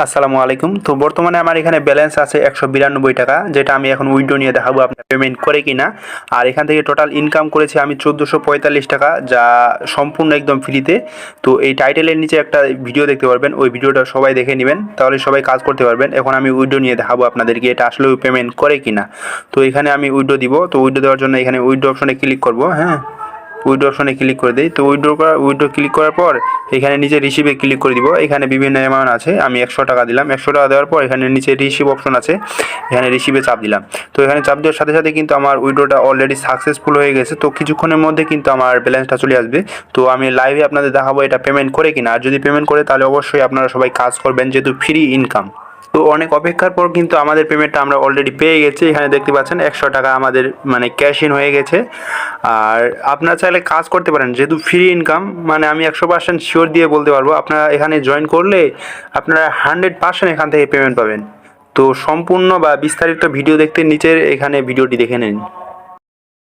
আসসালামু আলাইকুম। তো বর্তমানে আমার এখানে ব্যালেন্স আছে 192 টাকা, যেটা আমি এখন উইথড্র নিয়ে দেখাবো আপনার পেমেন্ট করে কিনা। আর এখান থেকে টোটাল ইনকাম করেছি আমি 1445 টাকা, যা সম্পূর্ণ একদম ফ্রিতে। তো এই টাইটেলের নিচে একটা ভিডিও দেখতে পারবেন, ওই ভিডিওটা সবাই দেখে নেবেন, তাহলে সবাই কাজ করতে পারবেন। এখন আমি উইথড্র নিয়ে দেখাবো আপনাদেরকে এটা আসলে পেমেন্ট করে কিনা। তো এখানে আমি উইথড্র দিব। তো উইথড্র দেওয়ার জন্য এখানে উইথড্র অপশনে ক্লিক করব। হ্যাঁ, উইথড্র অপশনে ক্লিক করে দিই। তো উইথড্র ক্লিক করার পর এখানে নিচে রিসিভে ক্লিক করে দিব। এখানে বিভিন্ন অ্যামাউন্ট আছে, আমি 100 টাকা দিলাম। 100 টাকা দেওয়ার পর এখানে নিচে রিসিভ অপশন আছে, এখানে রিসিভে চাপ দিলাম। তো এখানে চাপ দেওয়ার সাথে সাথে কিন্তু আমার উইথড্রটা অলরেডি সাকসেসফুল হয়ে গেছে। তো কিছুক্ষণের মধ্যে কিন্তু আমার ব্যালেন্সটা চলে আসবে। তো আমি লাইভে আপনাদের দেখাবো এটা পেমেন্ট করে কিনা। আর যদি পেমেন্ট করে তাহলে অবশ্যই আপনারা সবাই কাজ করবেন, যেহেতু ফ্রি ইনকাম। তো অনেক অপেক্ষার পর কিন্তু আমাদের পেমেন্টটা আমরা অলরেডি পেয়ে গেছি। এখানে দেখতে পাচ্ছেন 100 টাকা আমাদের মানে ক্যাশ ইন হয়ে গেছে। আর আপনারা চাইলে কাজ করতে পারেন, যেহেতু ফ্রি ইনকাম, মানে আমি 100% শিওর দিয়ে বলতে পারবো আপনারা এখানে জয়েন করলে আপনারা 100% এখান থেকে পেমেন্ট পাবেন। তো সম্পূর্ণ বা বিস্তারিত ভিডিও দেখতে নিচের এখানে ভিডিওটি দেখে নিন।